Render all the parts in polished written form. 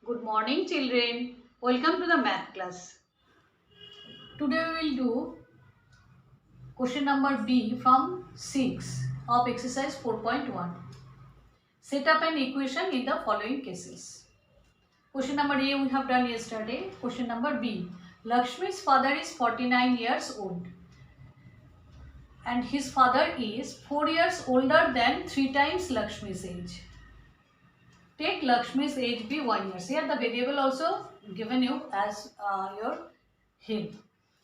Good morning children. Welcome to the math class. Today we will do question number B from 6 of exercise 4.1. Set up an equation in the following cases. Question number A we have done yesterday. Question number B. Lakshmi's father is 49 years old and his father is 4 years older than 3 times Lakshmi's age. Take Lakshmi's age be 1 year. Here the variable also given you as your hint.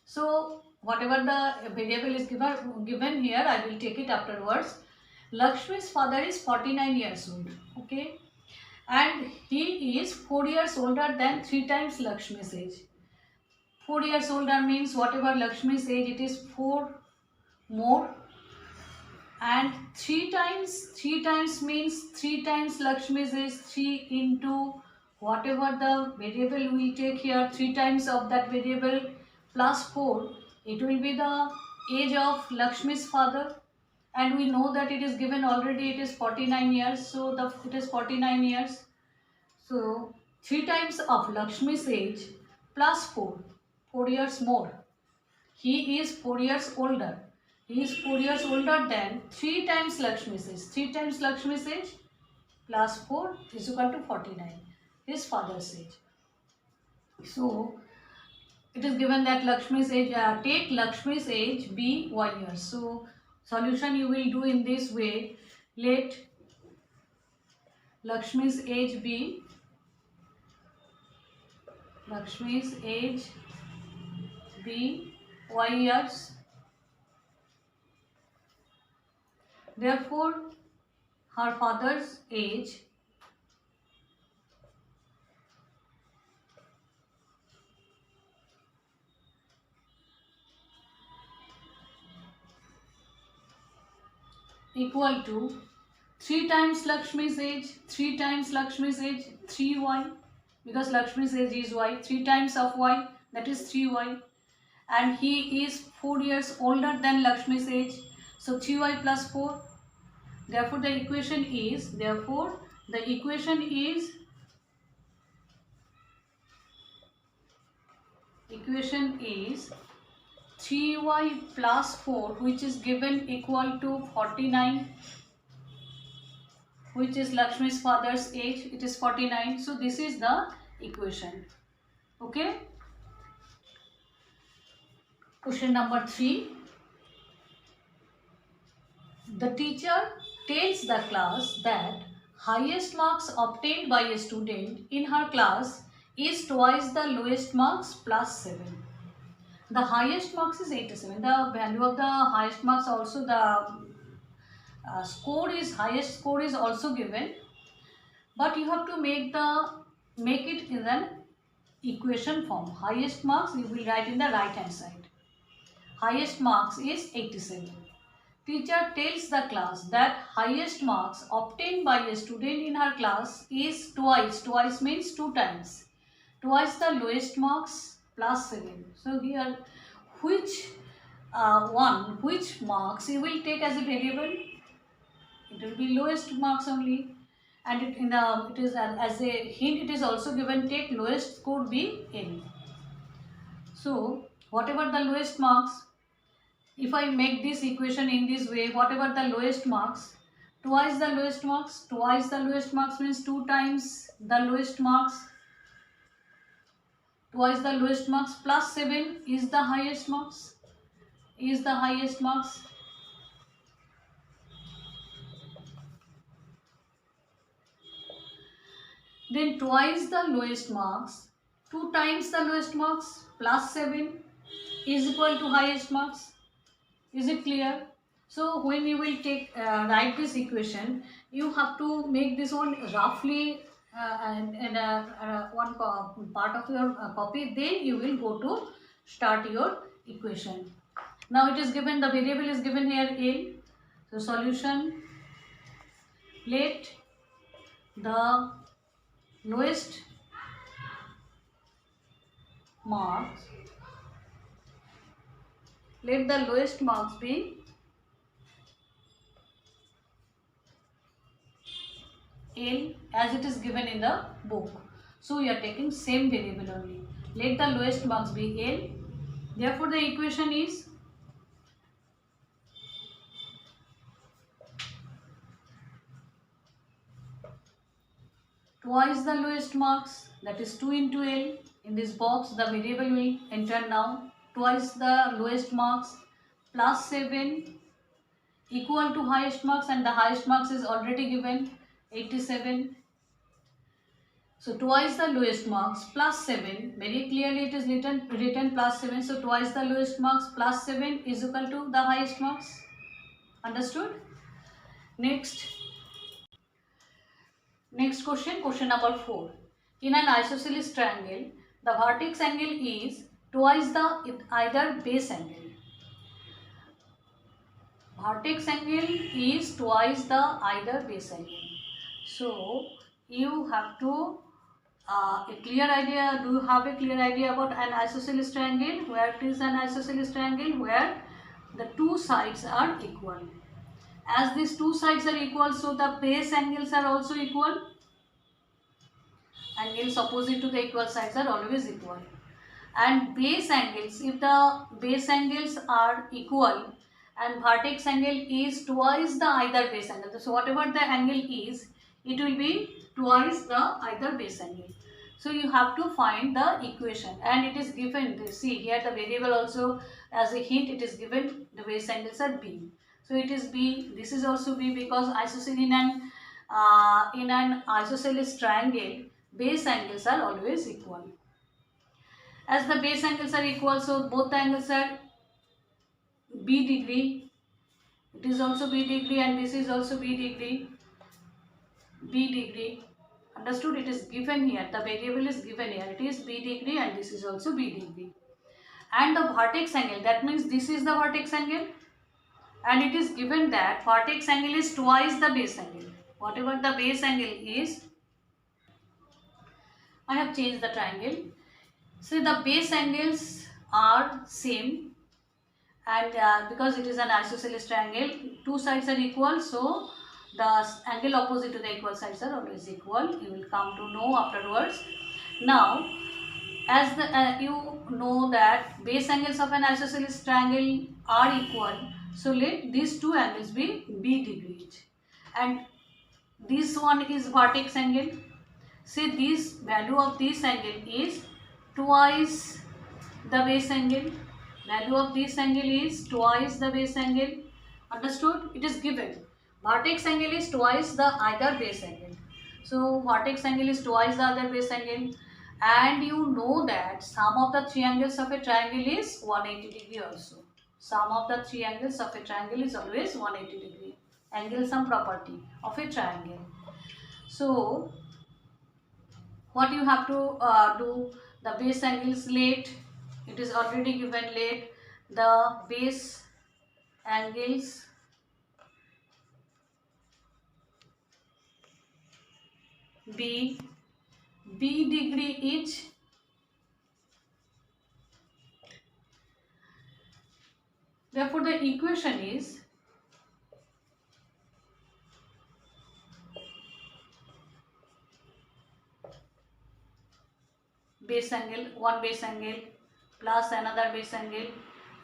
So whatever the variable is given here, I will take it afterwards. Lakshmi's father is 49 years old. Okay. And he is 4 years older than 3 times Lakshmi's age. 4 years older means whatever Lakshmi's age, it is 4 more, and 3 times means 3 times Lakshmi's is 3 into whatever the variable we take here, 3 times of that variable plus 4, it will be the age of Lakshmi's father, and we know that it is given already, it is 49 years, so it is 49 years. So 3 times of Lakshmi's age plus 4 years more. He is 4 years older. He is 4 years older than 3 times Lakshmi's age. 3 times Lakshmi's age plus 4 is equal to 49. His father's age. So, it is given that Lakshmi's age, take Lakshmi's age be 1 year. So, solution you will do in this way. Let Lakshmi's age be Lakshmi's age be 1 years. Therefore, her father's age equal to 3 times Lakshmi's age, 3 times Lakshmi's age, 3y, because Lakshmi's age is y, 3 times of y, that is 3y, and he is 4 years older than Lakshmi's age, so 3y plus 4. Therefore, the equation is 3y plus 4, which is given equal to 49, which is Lakshmi's father's age. It is 49. So this is the equation. Okay. Question number 3. The teacher tells the class that highest marks obtained by a student in her class is twice the lowest marks plus 7. The highest marks is 87. The value of the highest marks also, the highest score is also given, but you have to make it in an equation form. Highest marks you will write in the right hand side. Highest marks is 87. Teacher tells the class that highest marks obtained by a student in her class is twice means 2 times, twice the lowest marks plus 7. So here which marks you will take as a variable? It will be lowest marks only, and it is as a hint, it is also given take lowest score be n. So whatever the lowest marks, if I make this equation in this way, whatever the lowest marks, twice the lowest marks means 2 times the lowest marks, twice the lowest marks plus 7 is the highest marks, Then twice the lowest marks, 2 times the lowest marks plus 7 is equal to highest marks. Is it clear? So when you will write this equation, you have to make this one roughly and one part of your copy. Then you will go to start your equation. Now it is given, the variable is given here L. So solution, let the lowest marks be L as it is given in the book. So we are taking same variable only. Let the lowest marks be L. Therefore the equation is twice the lowest marks, that is 2 into L. In this box the variable will enter now. Twice the lowest marks plus 7 equal to highest marks, and the highest marks is already given 87. So twice the lowest marks plus 7, very clearly it is written plus 7. So twice the lowest marks plus 7 is equal to the highest marks. Understood? Next question, question number 4. In an isosceles triangle, the vertex angle is twice the either base angle. Vertex angle is twice the either base angle. So you have to do you have a clear idea about an isosceles triangle? Where it is an isosceles triangle? Where the two sides are equal. As these two sides are equal, so the base angles are also equal. Angles opposite to the equal sides are always equal. And base angles, if the base angles are equal and vertex angle is twice the either base angle, so whatever the angle is, it will be twice the either base angle. So you have to find the equation, and it is given, see here the variable also as a hint, it is given the base angles are B. So it is B, this is also B, because in an isosceles triangle, base angles are always equal. As the base angles are equal, so both the angles are B degree. It is also B degree, and this is also B degree. B degree. Understood? It is given here. The variable is given here. It is B degree, and this is also B degree. And the vertex angle, that means this is the vertex angle, and it is given that vertex angle is twice the base angle. Whatever the base angle is, I have changed the triangle. So the base angles are same, and because it is an isosceles triangle, two sides are equal, so the angle opposite to the equal sides are always equal. You will come to know afterwards. Now, as you know that base angles of an isosceles triangle are equal, so let these two angles be B degree each, and this one is vertex angle. See, this value of this angle is twice the base angle. Value of this angle is twice the base angle. Understood? It is given. Vertex angle is twice the either base angle. So vertex angle is twice the other base angle. And you know that sum of the three angles of a triangle is 180 degree also. Sum of the three angles of a triangle is always 180 degree. Angle sum property of a triangle. So what you have to do, the base angles let, it is already given, let the base angles be B degree each. Therefore the equation is base angle, one base angle plus another base angle,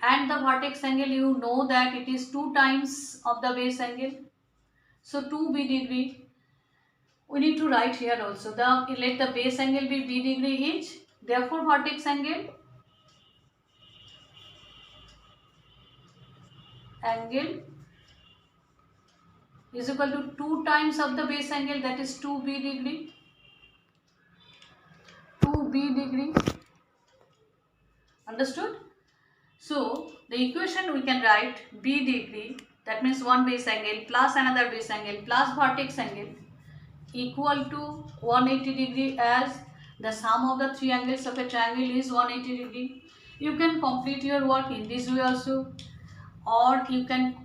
and the vertex angle, you know that it is 2 times of the base angle, so 2B degree. We need to write here also, let the base angle be B degree each. Therefore vertex angle is equal to 2 times of the base angle, that is 2B degree. 2B degree. Understood? So the equation we can write B degree, that means one base angle plus another base angle plus vertex angle equal to 180 degree, as the sum of the three angles of a triangle is 180 degree. You can complete your work in this way also, or you can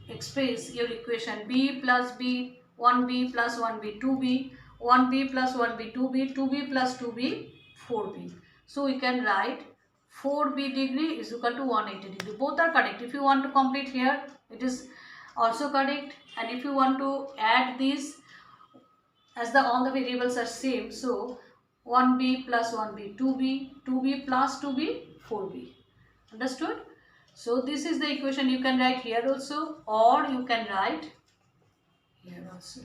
express your equation B plus B, 1B plus 1B, 2B, 1B plus 1B, 2B, 2B plus 2B, 4B. So we can write 4B degree is equal to 180 degree. Both are correct. If you want to complete here, it is also correct. And if you want to add this as all the variables are same, so 1b plus 1b 2b, 2b plus 2b 4b. Understood? So this is the equation. You can write here also, or you can write here also.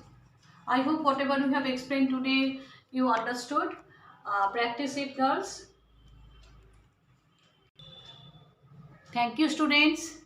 I hope whatever we have explained today you understood. Practice it, girls. Thank you, students.